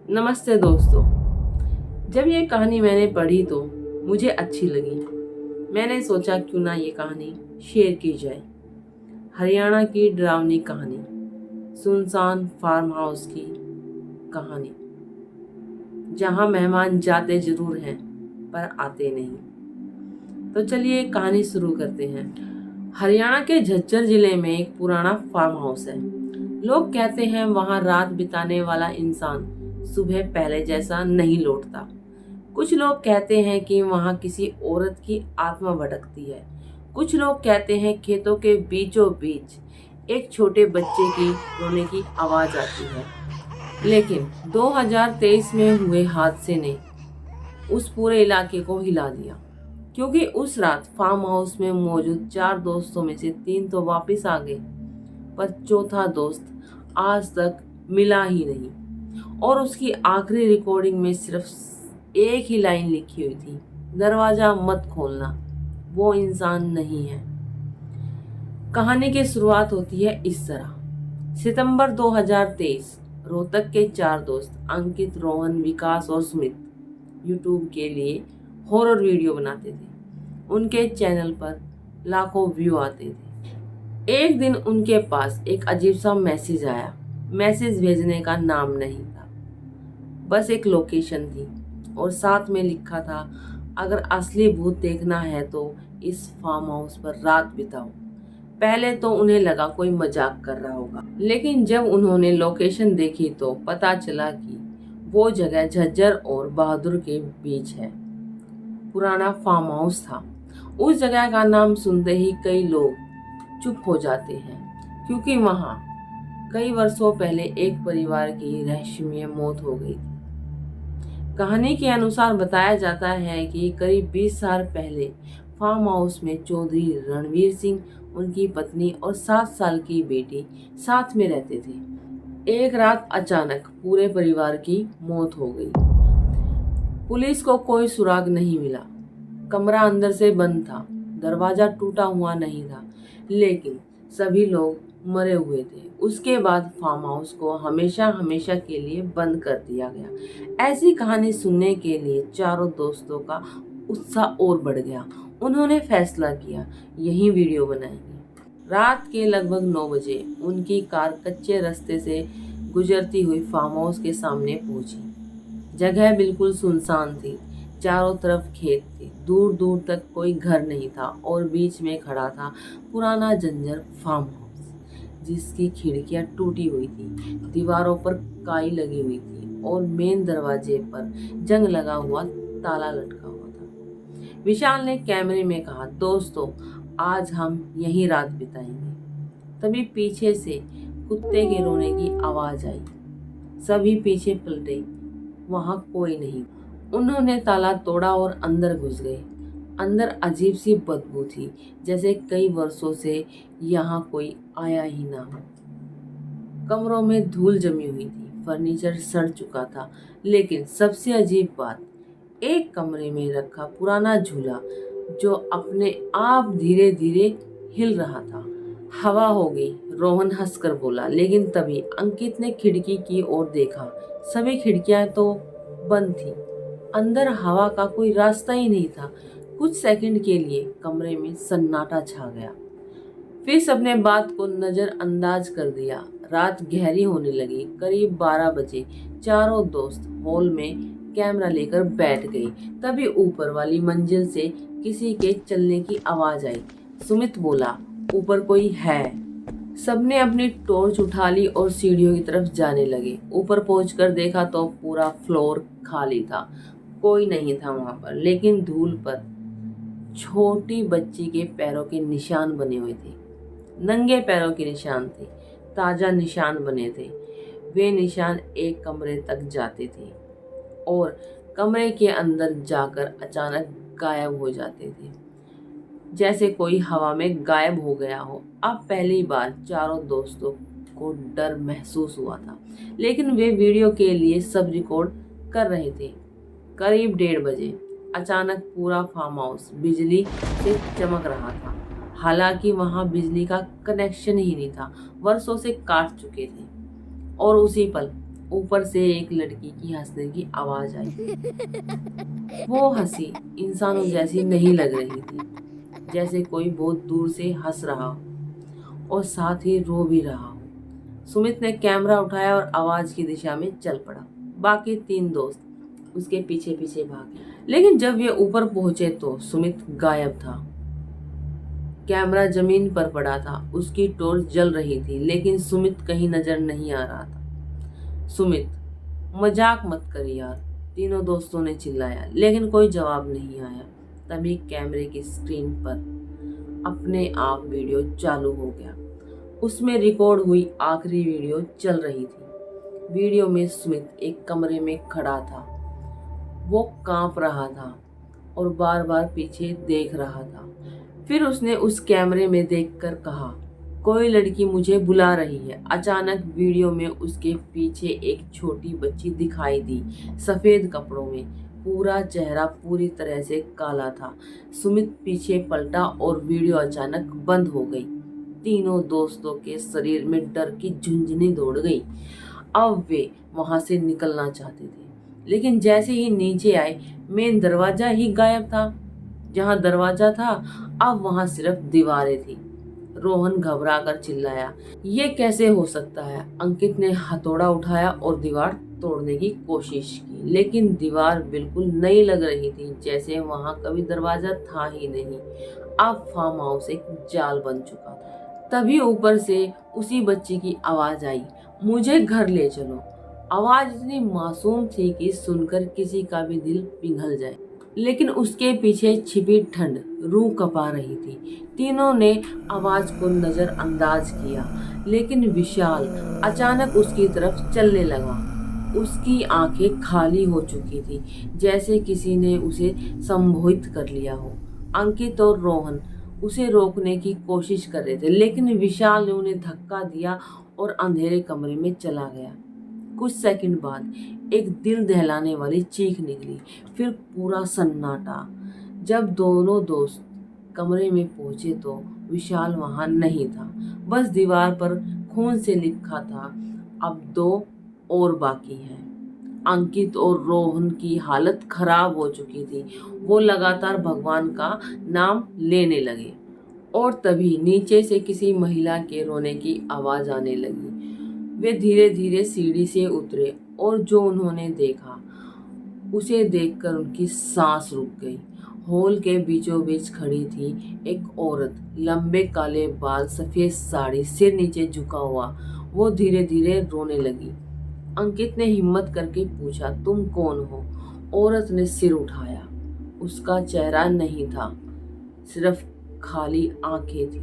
नमस्ते दोस्तों। जब ये कहानी मैंने पढ़ी तो मुझे अच्छी लगी। मैंने सोचा क्यों ना ये कहानी शेयर की जाए। हरियाणा की डरावनी कहानी, सुनसान फार्म हाउस की कहानी, जहां मेहमान जाते जरूर हैं पर आते नहीं। तो चलिए कहानी शुरू करते हैं। हरियाणा के झज्जर जिले में एक पुराना फार्म हाउस है। लोग कहते हैं वहां रात बिताने वाला इंसान सुबह पहले जैसा नहीं लौटता। कुछ लोग कहते हैं कि वहां किसी औरत की आत्मा भटकती है। कुछ लोग कहते हैं खेतों के बीचों बीच एक छोटे बच्चे की रोने की आवाज आती है। लेकिन 2023 में हुए हादसे ने उस पूरे इलाके को हिला दिया, क्योंकि उस रात फार्म हाउस में मौजूद 4 दोस्तों में से 3 तो वापस आ गए, पर चौथा दोस्त आज तक मिला ही नहीं। और उसकी आखिरी रिकॉर्डिंग में सिर्फ एक ही लाइन लिखी हुई थी, दरवाजा मत खोलना, वो इंसान नहीं है। कहानी की शुरुआत होती है इस तरह। सितंबर 2023, रोहतक के 4 दोस्त अंकित, रोहन, विकास और सुमित यूट्यूब के लिए हॉरर वीडियो बनाते थे। उनके चैनल पर लाखों व्यू आते थे। एक दिन उनके पास एक अजीब सा मैसेज आया। मैसेज भेजने का नाम नहीं था, बस एक लोकेशन थी और साथ में लिखा था, अगर असली भूत देखना है तो इस फार्म हाउस पर रात बिताओ। पहले तो उन्हें लगा कोई मजाक कर रहा होगा, लेकिन जब उन्होंने लोकेशन देखी तो पता चला कि वो जगह झज्जर और बहादुर के बीच है। पुराना फार्म हाउस था। उस जगह का नाम सुनते ही कई लोग चुप हो जाते हैं, क्योंकि वहां कई वर्षों पहले एक परिवार की रहस्यमय मौत हो गई थी। कहानी के अनुसार बताया जाता है कि करीब 20 साल पहले फार्म हाउस में चौधरी रणवीर सिंह, उनकी पत्नी और 7 साल की बेटी साथ में रहते थे। एक रात अचानक पूरे परिवार की मौत हो गई। पुलिस को कोई सुराग नहीं मिला। कमरा अंदर से बंद था, दरवाजा टूटा हुआ नहीं था, लेकिन सभी लोग मरे हुए थे। उसके बाद फार्म हाउस को हमेशा हमेशा के लिए बंद कर दिया गया। ऐसी कहानी सुनने के लिए चारों दोस्तों का उत्साह और बढ़ गया। उन्होंने फैसला किया यही वीडियो बनाएंगे। रात के लगभग 9 बजे उनकी कार कच्चे रास्ते से गुजरती हुई फार्म हाउस के सामने पहुंची। जगह बिल्कुल सुनसान थी। चारों तरफ खेत थे, दूर दूर तक कोई घर नहीं था और बीच में खड़ा था पुराना जंजर फार्म हाउस, जिसकी खिड़कियां टूटी हुई थी, दीवारों पर काई लगी हुई थी और मेन दरवाजे पर जंग लगा हुआ ताला लटका हुआ था। विशाल ने कैमरे में कहा, दोस्तों आज हम यहीं रात बिताएंगे। तभी पीछे से कुत्ते के रोने की आवाज आई। सभी पीछे पलटे, वहां कोई नहीं। उन्होंने ताला तोड़ा और अंदर घुस गए। अंदर अजीब सी बदबू थी, जैसे कई वर्षों से यहाँ कोई आया ही ना हो। कमरों में धूल जमी हुई थी, फर्नीचर सड़ चुका था, लेकिन सबसे अजीब बात, एक कमरे में रखा पुराना झूला जो अपने आप धीरे धीरे हिल रहा था। हवा हो गई, रोहन हंसकर बोला, लेकिन तभी अंकित ने खिड़की की ओर देखा। सभी खिड़कियां तो बंद थी, अंदर हवा का कोई रास्ता ही नहीं था। कुछ सेकंड के लिए कमरे में सन्नाटा छा गया, फिर सबने बात को नजरअंदाज कर दिया। रात गहरी होने लगी। करीब 12 बजे चारों दोस्त हॉल में कैमरा लेकर बैठ गए। तभी ऊपर वाली मंजिल से किसी के चलने की आवाज आई। सुमित बोला, ऊपर कोई है। सबने अपनी टॉर्च उठा ली और सीढ़ियों की तरफ जाने लगे। ऊपर पहुंचकर देखा तो पूरा फ्लोर खाली था, कोई नहीं था वहां पर, लेकिन धूल पर छोटी बच्ची के पैरों के निशान बने हुए थे। नंगे पैरों के निशान थे, ताजा निशान बने थे। वे निशान एक कमरे तक जाते थे और कमरे के अंदर जाकर अचानक गायब हो जाते थे, जैसे कोई हवा में गायब हो गया हो। अब पहली बार चारों दोस्तों को डर महसूस हुआ था, लेकिन वे वीडियो के लिए सब रिकॉर्ड कर रहे थे। करीब 1:30 बजे अचानक पूरा फार्म हाउस बिजली से चमक रहा था। हालांकि वहां बिजली का कनेक्शन ही नहीं था, वर्षों से काट चुके थे। और उसी पल ऊपर से एक लड़की की हंसने की आवाज आई। वो हंसी इंसानों जैसी नहीं लग रही थी, जैसे कोई बहुत दूर से हंस रहा हो और साथ ही रो भी रहा हो। सुमित ने कैमरा उठाया और आवाज की दिशा में चल पड़ा। बाकी 3 दोस्त उसके पीछे पीछे भागे, लेकिन जब वे ऊपर पहुंचे तो सुमित गायब था। कैमरा जमीन पर पड़ा था, उसकी टॉर्च जल रही थी, लेकिन सुमित कहीं नजर नहीं आ रहा था। सुमित, मजाक मत कर यार, तीनों दोस्तों ने चिल्लाया, लेकिन कोई जवाब नहीं आया। तभी कैमरे की स्क्रीन पर अपने आप वीडियो चालू हो गया। उसमें रिकॉर्ड हुई आखिरी वीडियो चल रही थी। वीडियो में सुमित एक कमरे में खड़ा था। वो कांप रहा था और बार बार पीछे देख रहा था। फिर उसने उस कैमरे में देखकर कहा, कोई लड़की मुझे बुला रही है। अचानक वीडियो में उसके पीछे एक छोटी बच्ची दिखाई दी, सफेद कपड़ों में। पूरा चेहरा पूरी तरह से काला था। सुमित पीछे पलटा और वीडियो अचानक बंद हो गई। तीनों दोस्तों के शरीर में डर की झुंझुनी दौड़ गई। अब वे वहां से निकलना चाहते थे, लेकिन जैसे ही नीचे आए, मेन दरवाजा ही गायब था। जहां दरवाजा था, अब वहां सिर्फ दीवारें थी। रोहन घबरा कर चिल्लाया, ये कैसे हो सकता है? अंकित ने हथौड़ा उठाया और दीवार तोड़ने की कोशिश की, लेकिन दीवार बिल्कुल नई लग रही थी, जैसे वहां कभी दरवाजा था ही नहीं। अब फार्म हाउस एक जाल बन चुका था। तभी ऊपर से उसी बच्ची की आवाज आई, मुझे घर ले चलो। आवाज इतनी मासूम थी कि सुनकर किसी का भी दिल पिघल जाए, लेकिन उसके पीछे छिपी ठंड रूह कपा रही थी। तीनों ने आवाज को नजरअंदाज किया, लेकिन विशाल अचानक उसकी तरफ चलने लगा। उसकी आंखें खाली हो चुकी थी, जैसे किसी ने उसे संमोहित कर लिया हो। अंकित और रोहन उसे रोकने की कोशिश कर रहे थे, लेकिन विशाल ने उन्हें धक्का दिया और अंधेरे कमरे में चला गया। कुछ सेकंड बाद एक दिल दहलाने वाली चीख निकली, फिर पूरा सन्नाटा। जब दोनों दोस्त कमरे में पहुंचे तो विशाल वहां नहीं था, बस दीवार पर खून से लिखा था, अब 2 और बाकी हैं। अंकित और रोहन की हालत खराब हो चुकी थी। वो लगातार भगवान का नाम लेने लगे और तभी नीचे से किसी महिला के रोने की आवाज आने लगी। वे धीरे धीरे सीढ़ी से उतरे और जो उन्होंने देखा उसे देखकर उनकी सांस रुक गई। हॉल के बीचों बीच खड़ी थी एक औरत, लंबे काले बाल, सफेद साड़ी, सिर नीचे झुका हुआ। वो धीरे धीरे रोने लगी। अंकित ने हिम्मत करके पूछा, तुम कौन हो? औरत ने सिर उठाया। उसका चेहरा नहीं था, सिर्फ खाली आंखें थी।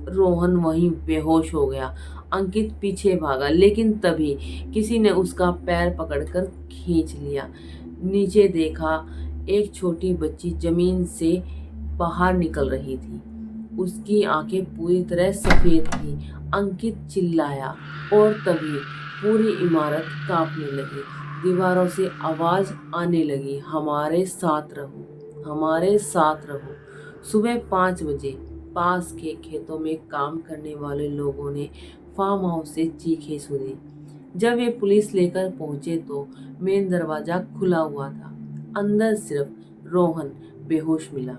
रोहन वहीं बेहोश हो गया। अंकित पीछे भागा, लेकिन तभी किसी ने उसका पैर पकड़कर खींच लिया। नीचे देखा, एक छोटी बच्ची जमीन से बाहर निकल रही थी। उसकी आंखें पूरी तरह सफेद थी। अंकित चिल्लाया और तभी पूरी इमारत कांपने लगी। दीवारों से आवाज आने लगी, हमारे साथ रहो, हमारे साथ रहो। सुबह 5 बजे पास के खेतों में काम करने वाले लोगों ने फार्म हाउस से चीखें सुनी। जब वे पुलिस लेकर पहुंचे तो मेन दरवाजा खुला हुआ था। अंदर सिर्फ रोहन बेहोश मिला।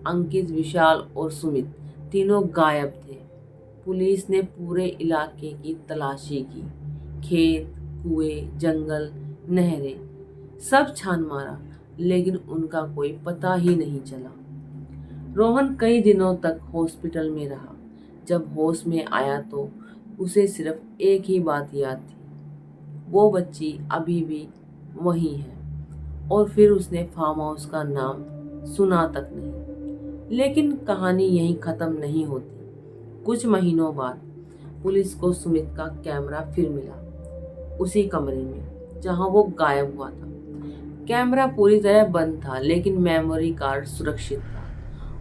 अंकित, विशाल और सुमित तीनों गायब थे। पुलिस ने पूरे इलाके की तलाशी की, खेत, कुएं, जंगल, नहरें, सब छान मारा, लेकिन उनका कोई पता ही नहीं चला। रोहन कई दिनों तक हॉस्पिटल में रहा। जब होश में आया तो उसे सिर्फ एक ही बात याद थी, वो बच्ची अभी भी वहीं है। और फिर उसने फार्म हाउस का नाम सुना तक नहीं। लेकिन कहानी यहीं खत्म नहीं होती। कुछ महीनों बाद पुलिस को सुमित का कैमरा फिर मिला, उसी कमरे में जहां वो गायब हुआ था। कैमरा पूरी तरह बंद था, लेकिन मेमोरी कार्ड सुरक्षित था।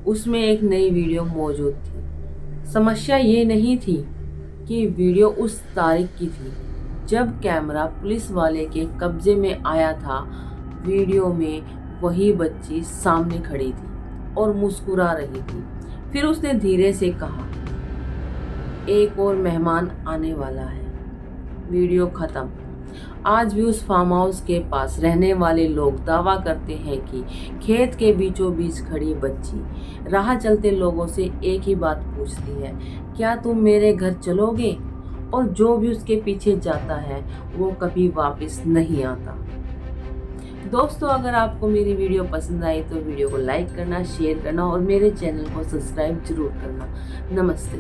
उसमें एक नई वीडियो मौजूद थी। समस्या ये नहीं थी कि वीडियो उस तारीख की थी जब कैमरा पुलिस वाले के कब्जे में आया था। वीडियो में वही बच्ची सामने खड़ी थी और मुस्कुरा रही थी। फिर उसने धीरे से कहा, एक और मेहमान आने वाला है। वीडियो खत्म। आज भी उस फार्म हाउस के पास रहने वाले लोग दावा करते हैं कि खेत के बीचों बीच खड़ी बच्ची राह चलते लोगों से एक ही बात पूछती है, क्या तुम मेरे घर चलोगे? और जो भी उसके पीछे जाता है वो कभी वापस नहीं आता। दोस्तों, अगर आपको मेरी वीडियो पसंद आई तो वीडियो को लाइक करना, शेयर करना और मेरे चैनल को सब्सक्राइब जरूर करना। नमस्ते।